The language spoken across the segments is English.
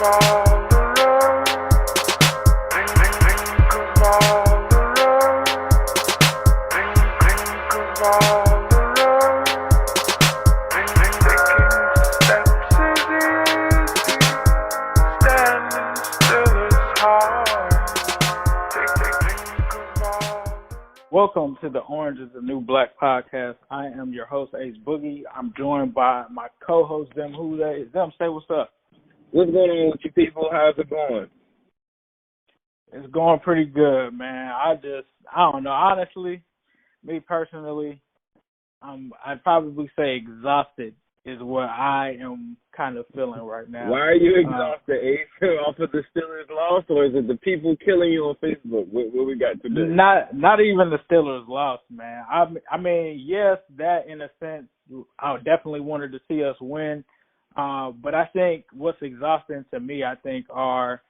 Welcome to the Orange is the New Black podcast. I am your host, Ace Boogie. I'm joined by my co-host, Them. Who they? Them, say what's up. What's going on with you people? How's it going? It's going pretty good, man. I don't know. Honestly, me personally, I'd probably say exhausted is what I am kind of feeling right now. Why are you exhausted, Ace? Off of the Steelers loss, or is it the people killing you on Facebook? What we got today? Not even the Steelers loss, man. I mean, yes, that in a sense, I definitely wanted to see us win. But I think what's exhausting to me, I think, are,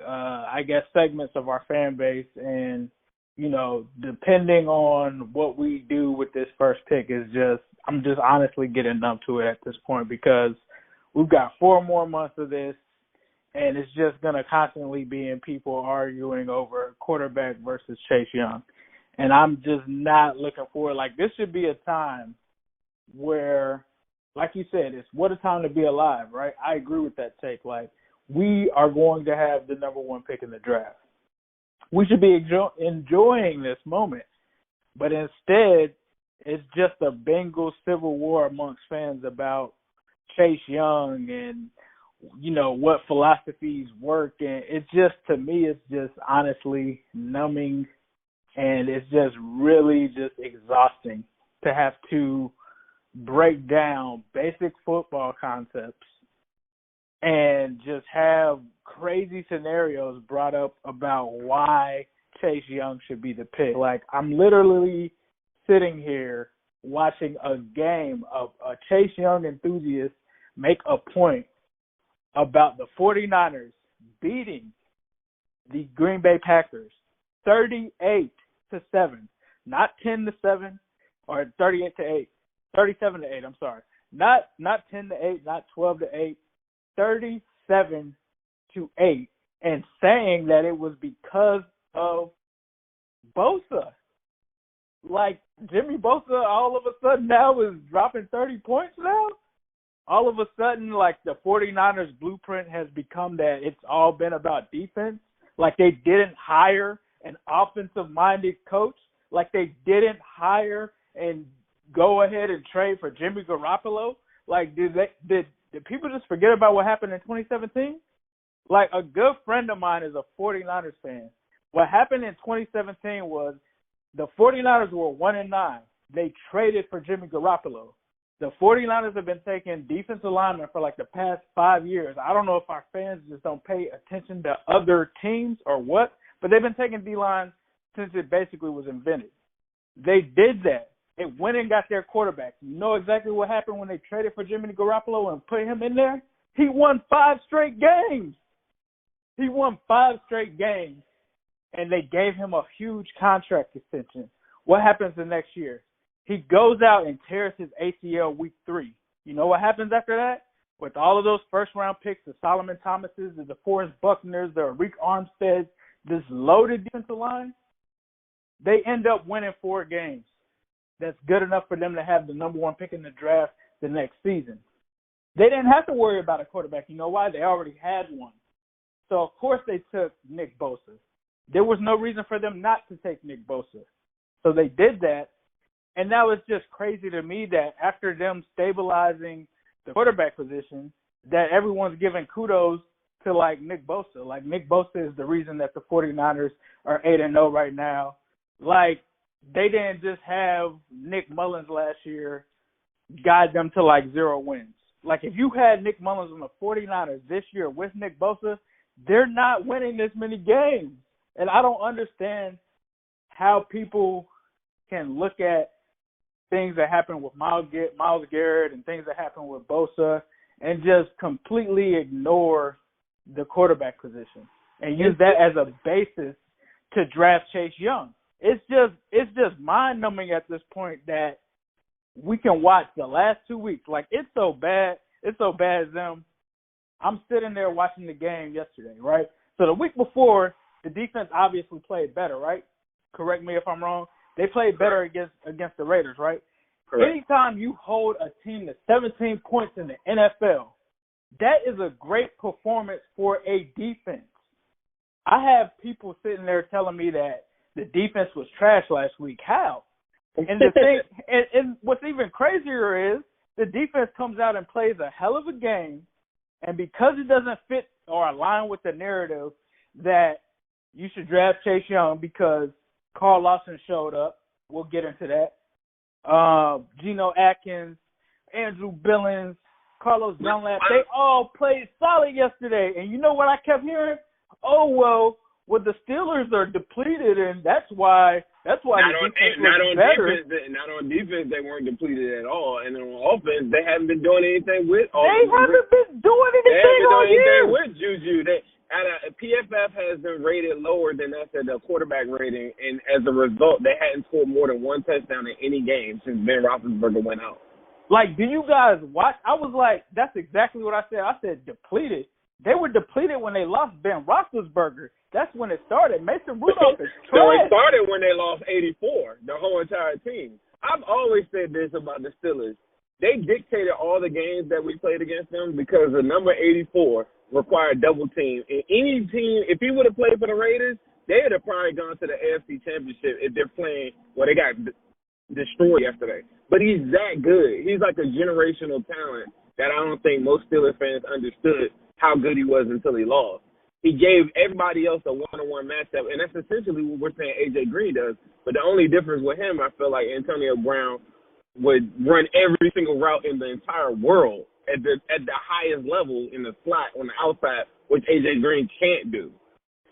I guess, segments of our fan base. And, you know, depending on what we do with this first pick I'm just honestly getting numb to it at this point because we've got 4 more months of this, and it's just going to constantly be in people arguing over quarterback versus Chase Young. And I'm just not looking forward. Like, this should be a time where, like you said, it's what a time to be alive, right? I agree with that take. Like, we are going to have the number 1 pick in the draft. We should be enjoying this moment. But instead, it's just a Bengals civil war amongst fans about Chase Young and, you know, what philosophies work. And it's just, to me, it's just honestly numbing, and it's just really just exhausting to have to break down basic football concepts and just have crazy scenarios brought up about why Chase Young should be the pick. Like, I'm literally sitting here watching a game of a Chase Young enthusiast make a point about the 49ers beating the Green Bay Packers 38-7, not 10-7 or 38-8, 37-8. I'm sorry, not 10-8, not 12-8, 37-8, and saying that it was because of Bosa. Like, Jimmy Bosa all of a sudden now is dropping 30 points now? All of a sudden, like, the 49ers blueprint has become that it's all been about defense? Like, they didn't hire an offensive-minded coach? Like, they didn't hire and go ahead and trade for Jimmy Garoppolo? Like, did people just forget about what happened in 2017? Like, a good friend of mine is a 49ers fan. What happened in 2017 was the 49ers were 1-9. They traded for Jimmy Garoppolo. The 49ers have been taking defensive linemen for like the past 5 years. I don't know if our fans just don't pay attention to other teams or what, but they've been taking D-line since it basically was invented. They did that. They went and got their quarterback. You know exactly what happened when they traded for Jimmy Garoppolo and put him in there? He won 5 straight games. He won 5 straight games. And they gave him a huge contract extension. What happens the next year? He goes out and tears his ACL week 3. You know what happens after that? With all of those first-round picks, the Solomon Thomases, the DeForest Buckners, the Arik Armsteads, this loaded defensive line, they end up winning 4 games. That's good enough for them to have the number 1 pick in the draft the next season. They didn't have to worry about a quarterback. You know why? They already had one. So, of course, they took Nick Bosa. There was no reason for them not to take Nick Bosa. So they did that. And now it's just crazy to me that after them stabilizing the quarterback position, that everyone's giving kudos to, like, Nick Bosa. Like, Nick Bosa is the reason that the 49ers are 8-0 right now. Like, they didn't just have Nick Mullins last year guide them to, like, 0 wins. Like, if you had Nick Mullins on the 49ers this year with Nick Bosa, they're not winning this many games. And I don't understand how people can look at things that happen with Myles Garrett and things that happen with Bosa and just completely ignore the quarterback position and use that as a basis to draft Chase Young. It's just mind-numbing at this point that we can watch the last 2 weeks. Like, it's so bad, them. I'm sitting there watching the game yesterday, right? So the week before, the defense obviously played better, right? Correct me if I'm wrong. They played better against the Raiders, right? Correct. Anytime you hold a team to 17 points in the NFL, that is a great performance for a defense. I have people sitting there telling me that the defense was trash last week. How? And the thing, and what's even crazier is the defense comes out and plays a hell of a game, and because it doesn't fit or align with the narrative that you should draft Chase Young because Carl Lawson showed up. We'll get into that. Geno Atkins, Andrew Billings, Carlos Dunlap, they all played solid yesterday. And you know what I kept hearing? Oh, well, the Steelers are depleted, and that's why the defense was better. Not on defense, they weren't depleted at all. And on offense, they haven't been doing anything with They haven't been doing anything all year. With Juju. PFF has been rated lower than us at the quarterback rating, and as a result, they hadn't scored more than one touchdown in any game since Ben Roethlisberger went out. Like, do you guys watch? I was like, that's exactly what I said. I said depleted. They were depleted when they lost Ben Roethlisberger. That's when it started. Mason Rudolph is trash. So it started when they lost 84, the whole entire team. I've always said this about the Steelers. They dictated all the games that we played against them because the number 84 required double team. And any team, if he would have played for the Raiders, they would have probably gone to the AFC Championship if they're playing, they got destroyed yesterday. But he's that good. He's like a generational talent that I don't think most Steelers fans understood how good he was until he lost. He gave everybody else a one-on-one matchup, and that's essentially what we're saying A.J. Green does. But the only difference with him, I feel like Antonio Brown would run every single route in the entire world at the highest level in the slot on the outside, which A.J. Green can't do.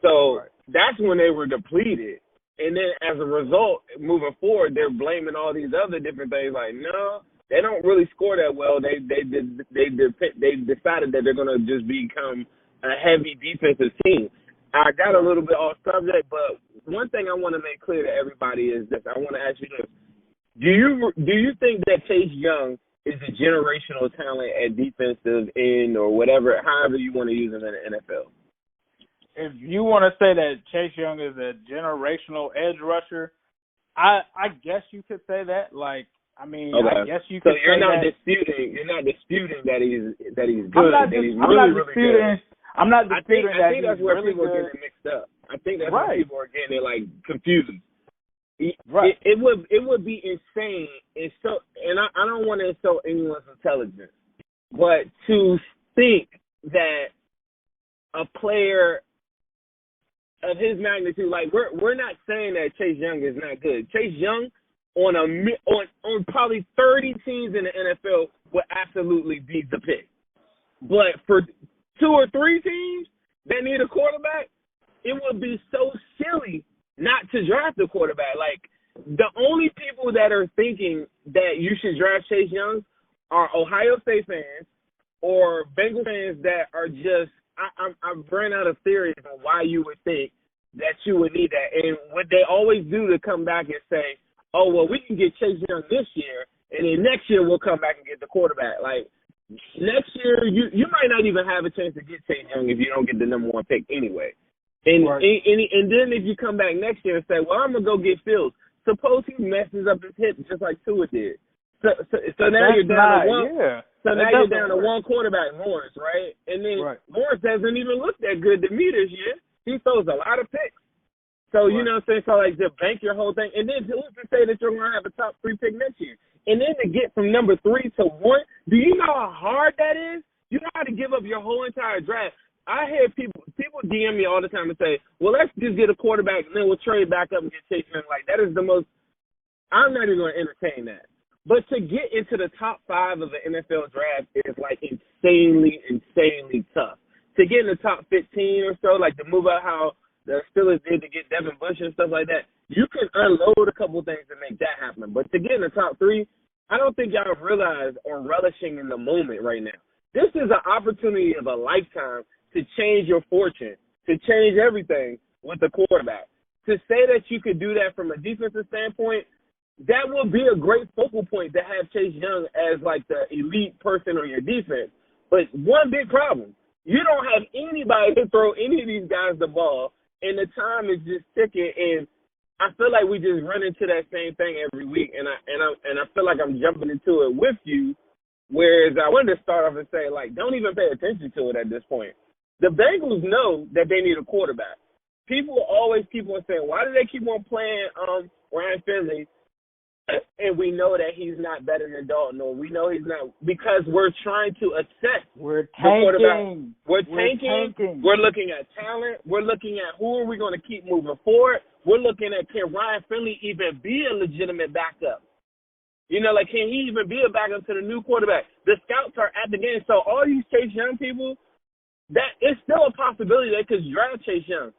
So that's when they were depleted. And then as a result, moving forward, they're blaming all these other different things. Like, no, they don't really score that well. They decided that they're going to just become a heavy defensive team. I got a little bit off subject, but one thing I want to make clear to everybody is that I want to ask you this. Do you think that Chase Young is a generational talent at defensive end or whatever, however you want to use him in the NFL? If you want to say that Chase Young is a generational edge rusher, I guess you could say that. Like, I mean, okay. I guess you could say that. You're not disputing that he's good. I'm not disputing that. I think that's where people are getting mixed up. I think that's where people are getting confused. Right. It would be insane. And I don't want to insult anyone's intelligence, but to think that a player of his magnitude, we're not saying that Chase Young is not good. Chase Young on probably 30 teams in the NFL would absolutely be the pick. But for 2 or 3 teams that need a quarterback, it would be so silly not to draft a quarterback. Like, the only people that are thinking that you should draft Chase Young are Ohio State fans or Bengals fans that are just I've ran out of theories on why you would think that you would need that. And what they always do to come back and say, oh, well, we can get Chase Young this year, and then next year we'll come back and get the quarterback. Like, next year you might not even have a chance to get Chase Young if you don't get the number 1 pick anyway. And then if you come back next year and say, well, I'm going to go get Fields. Suppose he messes up his hip just like Tua did. So now you're down to one. Yeah. So now you're down to one quarterback, Morris, right? And then Morris hasn't even looked that good to me this year. He throws a lot of picks. So, you know what I'm saying? So, to bank your whole thing. And then who's to say that you're going to have a top 3 pick next year? And then to get from number 3 to 1, do you know how hard that is? You know how to give up your whole entire draft. I hear people DM me all the time and say, well, let's just get a quarterback and then we'll trade back up and get Chase Young. Like, that is the most – I'm not even going to entertain that. But to get into the top 5 of the NFL draft is, insanely, insanely tough. To get in the top 15 or so, to move out how the Steelers did to get Devin Bush and stuff like that, you can unload a couple things to make that happen. But to get in the top 3, I don't think y'all realize or relishing in the moment right now. This is an opportunity of a lifetime to change your fortune, to change everything with the quarterback. To say that you could do that from a defensive standpoint, that would be a great focal point to have Chase Young as the elite person on your defense. But one big problem, You don't have anybody to throw any of these guys the ball, and the time is just ticking. And I feel like we just run into that same thing every week, and I feel like I'm jumping into it with you. Whereas I wanted to start off and say, like, don't even pay attention to it at this point. The Bengals know that they need a quarterback. People always keep on saying, why do they keep on playing Ryan Finley? And we know that he's not better than Dalton, or we know he's not, because we're trying to assess We're the quarterback. tanking. We're tanking. We're looking at talent. We're looking at who are we going to keep moving forward. We're looking at, can Ryan Finley even be a legitimate backup? You know, like, can he even be a backup to the new quarterback? The scouts are at the game. So all these Chase Young people, that it's still a possibility they could draft Chase Young.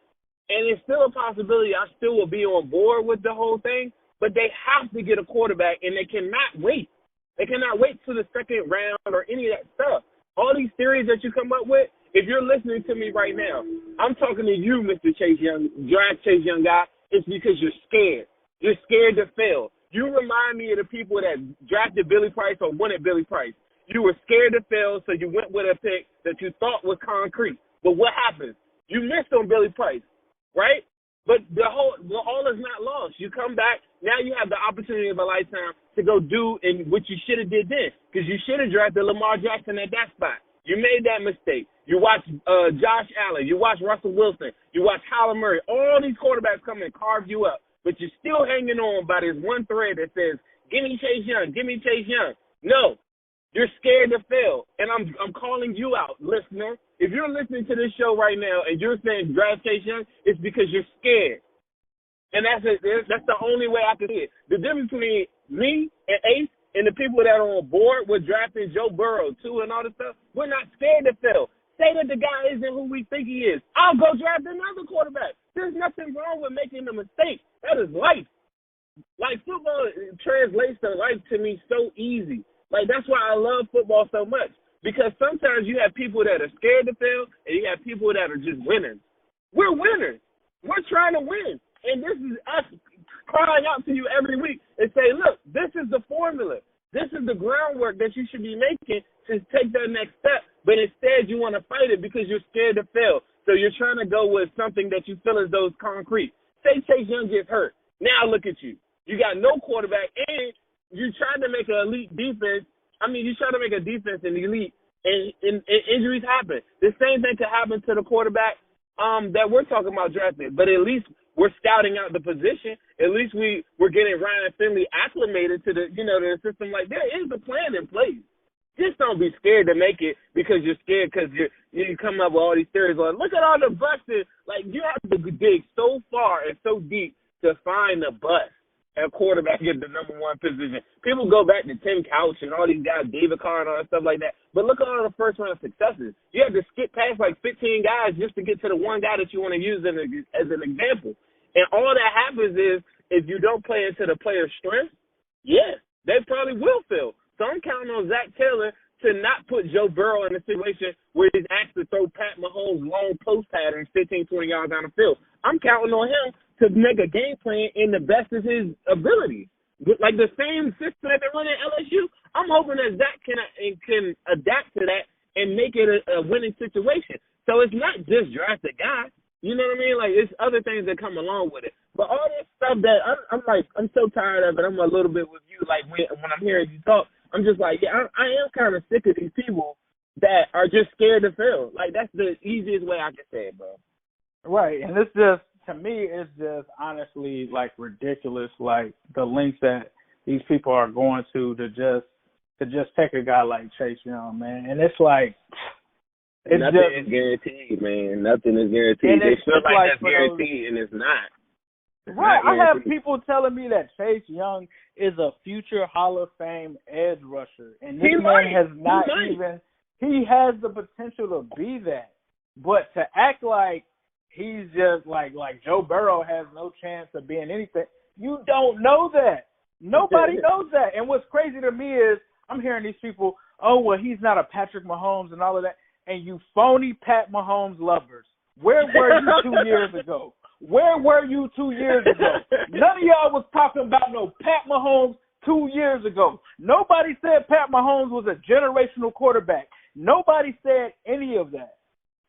And it's still a possibility I still will be on board with the whole thing. But they have to get a quarterback, and they cannot wait. They cannot wait to the second round or any of that stuff. All these theories that you come up with, if you're listening to me right now, I'm talking to you, Mr. Chase Young, draft Chase Young guy. It's because you're scared. You're scared to fail. You remind me of the people that drafted Billy Price or wanted Billy Price. You were scared to fail, so you went with a pick that you thought was concrete. But what happens? You missed on Billy Price, right? But all is not lost. You come back, now you have the opportunity of a lifetime to go do what you should have did then, because you should have drafted Lamar Jackson at that spot. You made that mistake. You watch Josh Allen. You watch Russell Wilson. You watch Kyler Murray. All these quarterbacks come and carve you up, but you're still hanging on by this one thread that says, give me Chase Young, give me Chase Young. No, you're scared to fail, and I'm calling you out, listener. If you're listening to this show right now and you're saying draft Chase Young, it's because you're scared. And that's the only way I can see it. The difference between me and Ace and the people that are on board with drafting Joe Burrow, too, and all this stuff, we're not scared to fail. Say that the guy isn't who we think he is. I'll go draft another quarterback. There's nothing wrong with making a mistake. That is life. Like, football translates to life to me so easy. Like, that's why I love football so much. Because sometimes you have people that are scared to fail, and you have people that are just winners. We're winners. We're trying to win. And this is us crying out to you every week and say, look, this is the formula. This is the groundwork that you should be making to take that next step. But instead, you want to fight it because you're scared to fail. So you're trying to go with something that you feel as though is concrete. Say Chase Young gets hurt. Now look at you. You got no quarterback, and you tried to make an elite defense. You try to make a defense an elite, and injuries happen. The same thing could happen to the quarterback that we're talking about drafting. But at least we're scouting out the position. At least we're getting Ryan Finley acclimated to the system. Like, there is a plan in place. Just don't be scared to make it because you're scared because you come up with all these theories. Like, look at all the busts. Like, you have to dig so far and so deep to find the bust at quarterback at the number one position. People go back to Tim Couch and all these guys, David Carr and all that stuff like that. But look at all the first-round successes. You have to skip past like 15 guys just to get to the one guy that you want to use as an example. And all that happens is if you don't play into the player's strength, yes, they probably will fail. So I'm counting on Zach Taylor to not put Joe Burrow in a situation where he's asked to throw Pat Mahomes' long post patterns 15, 20 yards down the field. I'm counting on him to make a game plan in the best of his ability. Like the same system that they run at LSU, I'm hoping that Zach can adapt to that and make it a winning situation. So it's not just draft a guy. You know what I mean? Like, it's other things that come along with it. But all this stuff that I'm so tired of it. I'm a little bit with you. Like, when I'm hearing you talk, I'm just like, yeah, I am kind of sick of these people that are just scared to fail. Like, that's the easiest way I can say it, bro. Right, and it's just, to me, it's just honestly like ridiculous, like the lengths that these people are going to just take a guy like Chase Young, man. And it's like nothing is guaranteed, man. Nothing is guaranteed. They feel like that's guaranteed, and it's not. Right, I have people telling me that Chase Young is a future Hall of Fame edge rusher, and this man has not even. He has the potential to be that, but to act like he's just like Joe Burrow has no chance of being anything. You don't know that. Nobody knows that. And what's crazy to me is I'm hearing these people, oh, well, he's not a Patrick Mahomes and all of that. And you phony Pat Mahomes lovers, where were you 2 years ago? Where were you 2 years ago? None of y'all was talking about no Pat Mahomes 2 years ago. Nobody said Pat Mahomes was a generational quarterback. Nobody said any of that.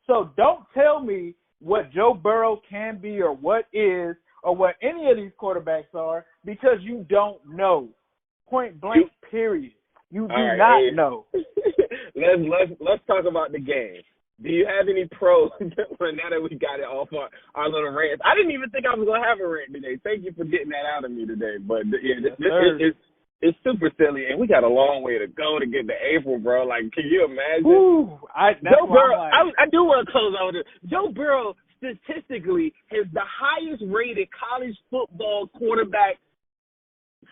So don't tell me what Joe Burrow can be or what is or what any of these quarterbacks are because you don't know. Point blank, period. You do not know. Let's talk about the game. Do you have any pros now that we got it off our little rants? I didn't even think I was going to have a rant today. Thank you for getting that out of me today. But, it's super silly, and we got a long way to go to get to April, bro. Like, can you imagine? Ooh, Joe Burrow, I do want to close out with this. Joe Burrow statistically is the highest rated college football quarterback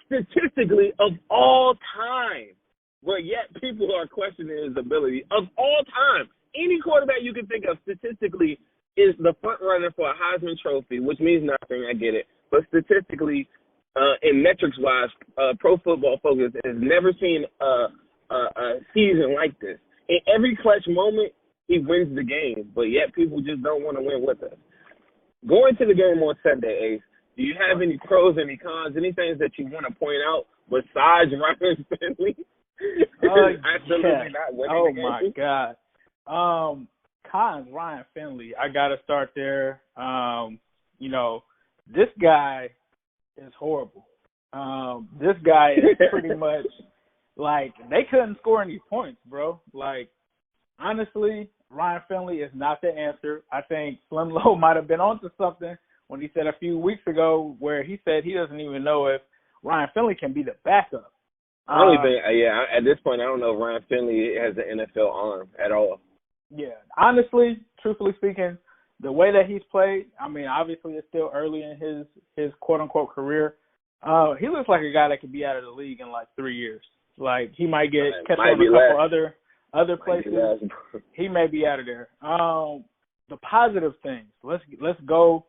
statistically of all time. But yet people are questioning his ability of all time. Any quarterback you can think of statistically is the front runner for a Heisman Trophy, which means nothing. I get it. But statistically, in metrics-wise, Pro Football Focus has never seen a season like this. In every clutch moment, he wins the game, but yet people just don't want to win with us. Going to the game on Sunday, Ace, do you have any pros, any cons, any things that you want to point out besides Ryan Finley? Absolutely not winning the game? My God. Cons, Ryan Finley. I got to start there. This guy is horrible. This guy is pretty much like they couldn't score any points, bro. Like, honestly, Ryan Finley is not the answer. I think Slim Lowe might have been onto something when he said a few weeks ago where he said he doesn't even know if Ryan Finley can be the backup. I don't even, at this point, I don't know if Ryan Finley has an NFL arm at all. Yeah, honestly, truthfully speaking, the way that he's played, I mean, obviously it's still early in his quote-unquote career. He looks like a guy that could be out of the league in like 3 years. Like, he might get catch on a couple other places. He may be out of there. The positive things. Let's go.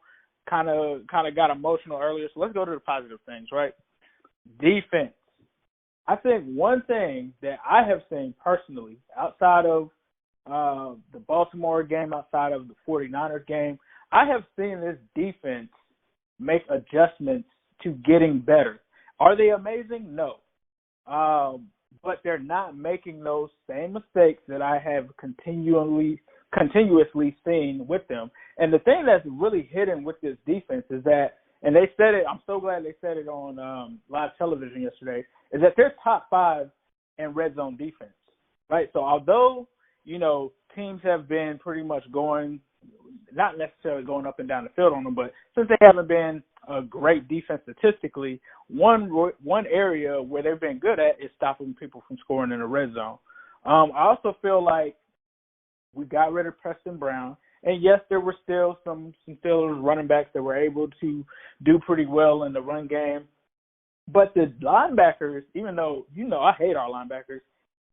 Kind of got emotional earlier, so let's go to the positive things, right? Defense. I think one thing that I have seen personally outside of the Baltimore game, outside of the 49ers game, I have seen this defense make adjustments to getting better. Are they amazing? No. But they're not making those same mistakes that I have continuously seen with them. And the thing that's really hidden with this defense is that, and they said it, I'm so glad they said it on live television yesterday, is that they're top 5 in red zone defense, right? So although, teams have been pretty much going, not necessarily going up and down the field on them, but since they haven't been a great defense statistically, one area where they've been good at is stopping people from scoring in the red zone. I also feel like we got rid of Preston Brown. And, yes, there were still some Steelers running backs that were able to do pretty well in the run game. But the linebackers, even though, I hate our linebackers,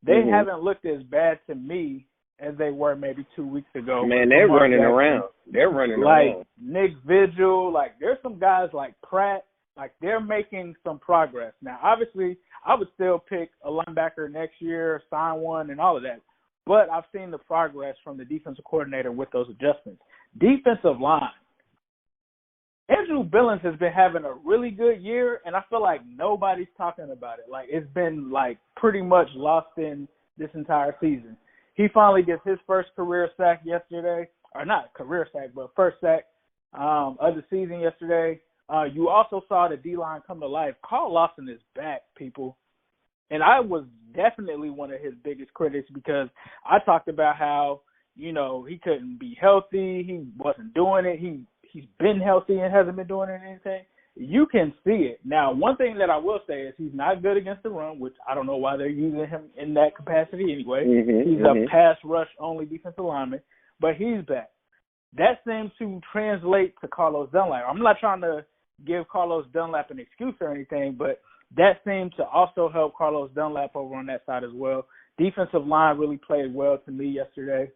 they haven't looked as bad to me as they were maybe 2 weeks ago. Man, they're running around. They're running around. Like Nick Vigil, like there's some guys like Pratt, like they're making some progress. Now, obviously, I would still pick a linebacker next year, sign one, and all of that. But I've seen the progress from the defensive coordinator with those adjustments. Defensive line. Andrew Billings has been having a really good year, and I feel like nobody's talking about it. Like, it's been, like, pretty much lost in this entire season. He finally gets his first career sack yesterday. Or not career sack, but first sack of the season yesterday. You also saw the D-line come to life. Carl Lawson is back, people. And I was definitely one of his biggest critics because I talked about how, he couldn't be healthy. He wasn't doing it. He's been healthy and hasn't been doing anything. You can see it. Now, one thing that I will say is he's not good against the run, which I don't know why they're using him in that capacity anyway. He's a pass rush only defensive lineman, but he's back. That seems to translate to Carlos Dunlap. I'm not trying to give Carlos Dunlap an excuse or anything, but that seemed to also help Carlos Dunlap over on that side as well. Defensive line really played well to me yesterday.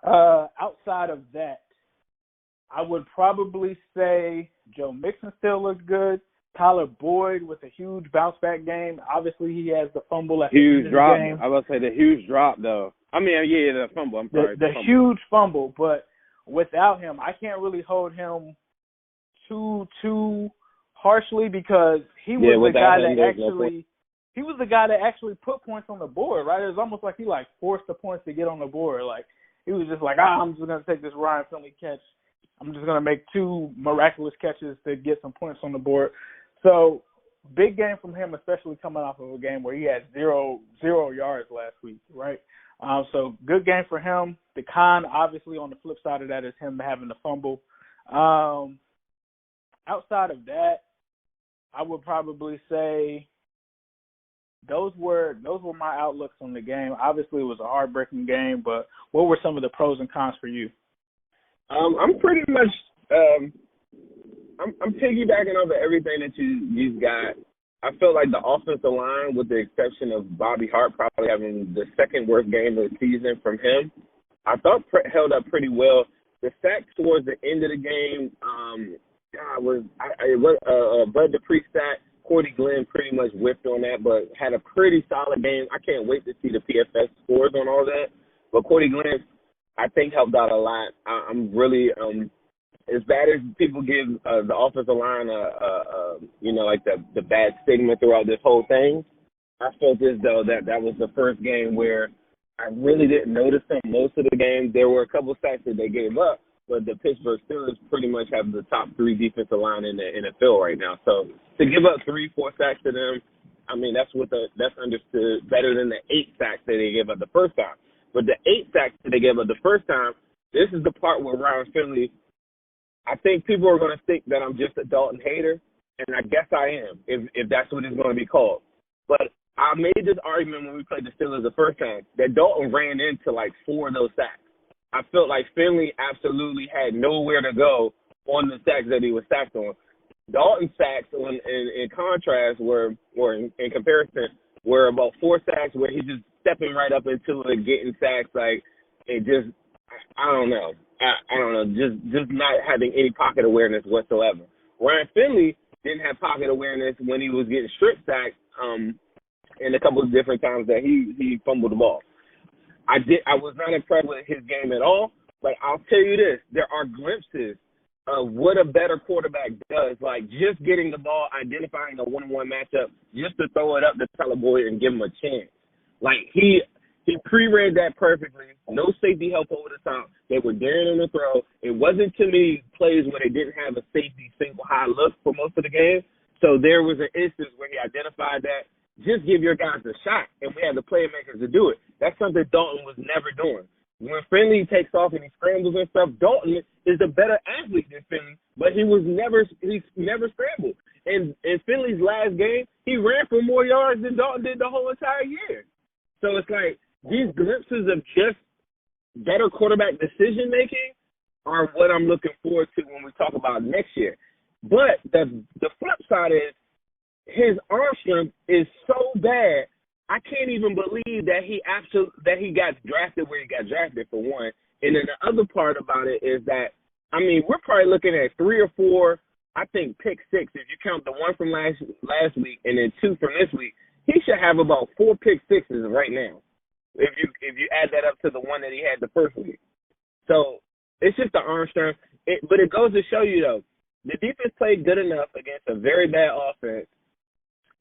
Outside of that, I would probably say Joe Mixon still looks good. Tyler Boyd with a huge bounce-back game. Obviously, he has the fumble at the end of the game. I was going to say the huge drop, though. I mean, the fumble. I'm sorry. The huge fumble, but without him, I can't really hold him too harshly because he was the guy that actually put points on the board, right? It was almost like he forced the points to get on the board. Like He was just like, I'm just going to take this Ryan Finley catch. I'm just going to make 2 miraculous catches to get some points on the board. So big game from him, especially coming off of a game where he had zero yards last week, right? So good game for him. The con, obviously, on the flip side of that is him having the fumble. Outside of that, I would probably say those were my outlooks on the game. Obviously, it was a heartbreaking game, but what were some of the pros and cons for you? I'm pretty much I'm piggybacking off of everything that you got. I feel like the offensive line, with the exception of Bobby Hart probably having the second worst game of the season from him, I thought held up pretty well. The sacks towards the end of the game, Bud Dupree sack. Cordy Glenn pretty much whiffed on that, but had a pretty solid game. I can't wait to see the PFS scores on all that. But Cordy Glenn, I think, helped out a lot. I'm really as bad as people give the offensive line like the bad stigma throughout this whole thing. I felt as though that was the first game where I really didn't notice them most of the game. There were a couple sacks that they gave up, but the Pittsburgh Steelers pretty much have the top 3 defensive line in the NFL right now. So to give up 3-4 sacks to them, I mean, that's understood better than the 8 sacks that they gave up the first time. But the 8 sacks that they gave up the first time, this is the part where Ryan Finley, I think people are going to think that I'm just a Dalton hater, and I guess I am, if that's what it's going to be called. But I made this argument when we played the Steelers the first time that Dalton ran into like 4 of those sacks. I felt like Finley absolutely had nowhere to go on the sacks that he was sacked on. Dalton's sacks, in contrast, or in comparison, were about 4 sacks where he's just stepping right up into it, getting sacks, like, and just, I don't know, just not having any pocket awareness whatsoever. Ryan Finley didn't have pocket awareness when he was getting strip sacked, in a couple of different times that he fumbled the ball. I was not impressed with his game at all, but I'll tell you this, there are glimpses of what a better quarterback does, like just getting the ball, identifying a one-on-one matchup, just to throw it up to Teleboy and give him a chance. Like, he pre-read that perfectly, no safety help over the top. They were daring him to throw. It wasn't too many plays where they didn't have a safety single high look for most of the game. So there was an instance where he identified that. Just give your guys a shot, and we had the playmakers to do it. That's something Dalton was never doing. When Finley takes off and he scrambles and stuff, Dalton is a better athlete than Finley, but he's never scrambled. And in Finley's last game, he ran for more yards than Dalton did the whole entire year. So it's like these glimpses of just better quarterback decision making are what I'm looking forward to when we talk about next year. But the flip side is his arm strength is so bad. I can't even believe that he got drafted where he got drafted, for one. And then the other part about it is that, I mean, we're probably looking at 3 or 4, I think, pick 6 if you count the one from last week and then 2 from this week. He should have about 4 pick 6s right now if you add that up to the one that he had the first week. So it's just the arm strength. But it goes to show you, though, the defense played good enough against a very bad offense.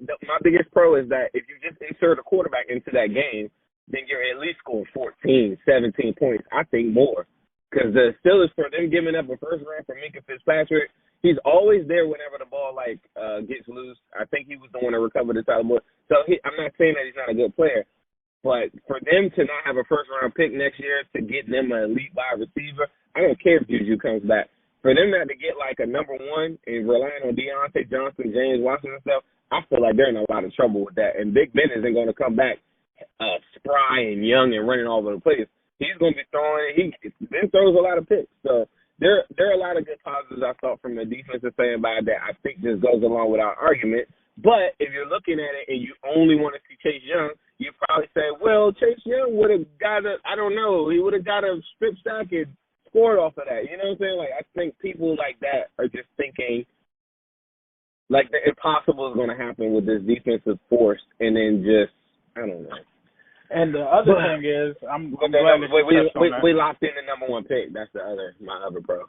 My biggest pro is that if you just insert a quarterback into that game, then you're at least scoring 14, 17 points, I think more. Because the Steelers, for them giving up a first round for Minkah Fitzpatrick, he's always there whenever the ball, gets loose. I think he was the one that recovered the title. So I'm not saying that he's not a good player. But for them to not have a first-round pick next year to get them an elite wide receiver, I don't care if Juju comes back. For them not to get, a number 1 and relying on Deontay Johnson, James Watson and stuff, I feel like they're in a lot of trouble with that. And Big Ben isn't going to come back spry and young and running all over the place. He's going to be throwing. Ben throws a lot of picks. So there are a lot of good positives I thought from the defensive side by that I think just goes along with our argument. But if you're looking at it and you only want to see Chase Young, you probably say, well, Chase Young would have got I don't know, he would have got a strip sack and scored off of that. You know what I'm saying? I think people like that are just thinking the impossible is going to happen with this defensive force, and then just, I don't know. And the other thing is, I'm glad that we locked in the number 1 pick. That's my other pro.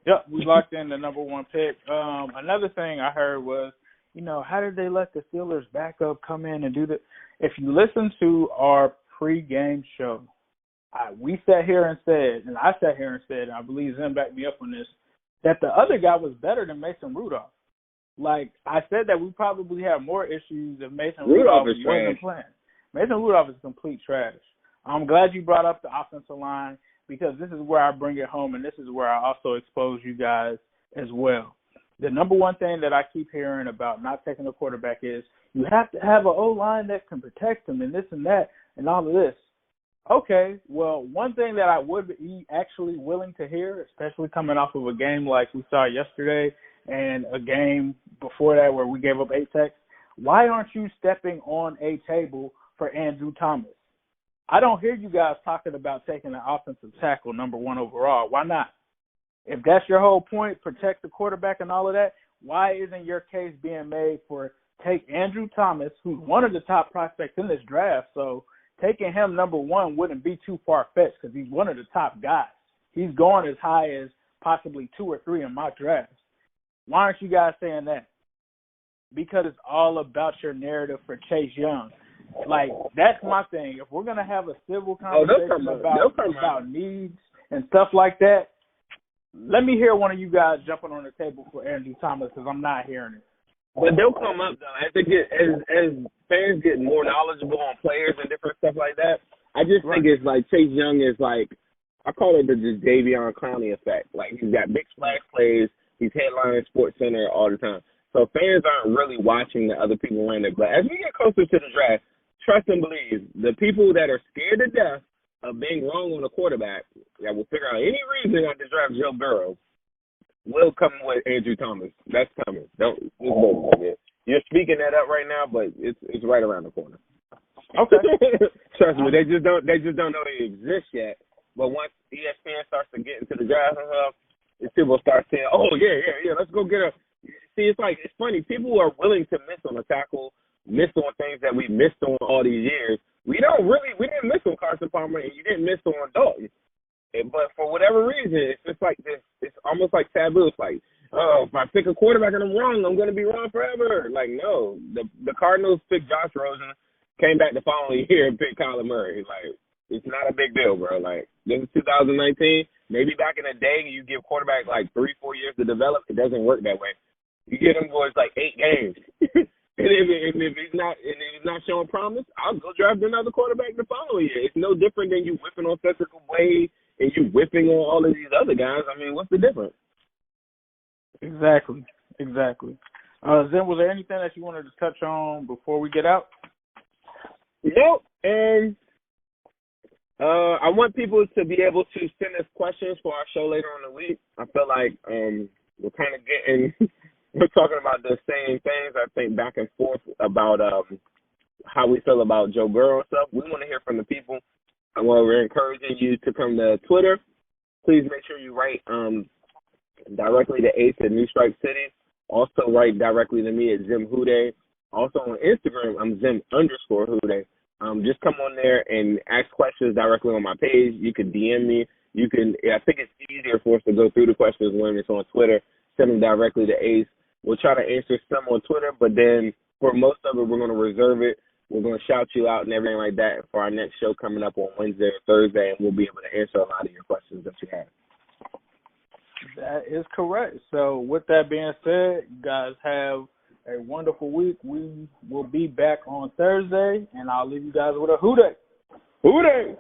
Yep, we locked in the number 1 pick. Another thing I heard was, how did they let the Steelers backup come in and do that? If you listen to our pregame show, we sat here and said, and I sat here and said, and I believe Zim backed me up on this, that the other guy was better than Mason Rudolph. Like, I said that we probably have more issues if Mason Rudolph wasn't playing. Mason Rudolph is complete trash. I'm glad you brought up the offensive line because this is where I bring it home, and this is where I also expose you guys as well. The number one thing that I keep hearing about not taking a quarterback is you have to have an O-line that can protect him and this and that and all of this. Okay, well, one thing that I would be actually willing to hear, especially coming off of a game like we saw yesterday and a game before that where we gave up 8 sacks, why aren't you stepping on a table for Andrew Thomas? I don't hear you guys talking about taking an offensive tackle number 1 overall. Why not? If that's your whole point, protect the quarterback and all of that, why isn't your case being made for take Andrew Thomas, who's one of the top prospects in this draft, so taking him number 1 wouldn't be too far-fetched because he's one of the top guys. He's going as high as possibly 2 or 3 in mock drafts. Why aren't you guys saying that? Because it's all about your narrative for Chase Young. Like, that's my thing. If we're going to have a civil conversation about needs and stuff like that, let me hear one of you guys jumping on the table for Andrew Thomas because I'm not hearing it. But they'll come up, though. As fans get more knowledgeable on players and different stuff like that, I just think it's like Chase Young is like, I call it the Davion Clowney effect. Like, he's got big splash plays. He's headlining Sports Center all the time. So fans aren't really watching the other people around it. But as we get closer to the draft, trust and believe, the people that are scared to death of being wrong on a quarterback that will figure out any reason not to draft Joe Burrow will come with Andrew Thomas. That's coming. You're speaking that up right now, but it's right around the corner. Okay. Trust me, they just don't know it exists yet. But once ESPN starts to get into the draft and stuff, people start saying, "Oh yeah, let's go get a." See, it's funny. People are willing to miss on a tackle, miss on things that we missed on all these years. We didn't miss on Carson Palmer, and you didn't miss on Dalton. But for whatever reason, it's just like this. It's almost like taboo. It's like, oh, if I pick a quarterback and I'm wrong, I'm going to be wrong forever. Like, no. The Cardinals picked Josh Rosen, came back the following year and picked Kyler Murray. Like, it's not a big deal, bro. Like, this is 2019. Maybe back in the day, you give quarterback like 3-4 years to develop. It doesn't work that way. You give them boys like 8 games. And if he's not showing promise, I'll go draft another quarterback the following year. It's no different than you whipping on Cedric Wade and you whipping on all of these other guys. I mean, what's the difference? Exactly. Zim, was there anything that you wanted to touch on before we get out? Nope. And I want people to be able to send us questions for our show later on in the week. I feel like we're kind of getting – we're talking about the same things, I think, back and forth about how we feel about Joe Burrow and stuff. We want to hear from the people. We're encouraging you to come to Twitter. Please make sure you write directly to Ace at New Stripe City. Also write directly to me at Zim Hude. Also on Instagram, I'm Zim_Hude. Just come on there and ask questions directly on my page. You can DM me. I think it's easier for us to go through the questions when it's on Twitter. Send them directly to Ace. We'll try to answer some on Twitter, but then for most of it, we're going to reserve it. We're going to shout you out and everything like that for our next show coming up on Wednesday or Thursday, and we'll be able to answer a lot of your questions that you have. That is correct. So with that being said, you guys have a wonderful week. We will be back on Thursday, and I'll leave you guys with a Who Dey. Who Dey?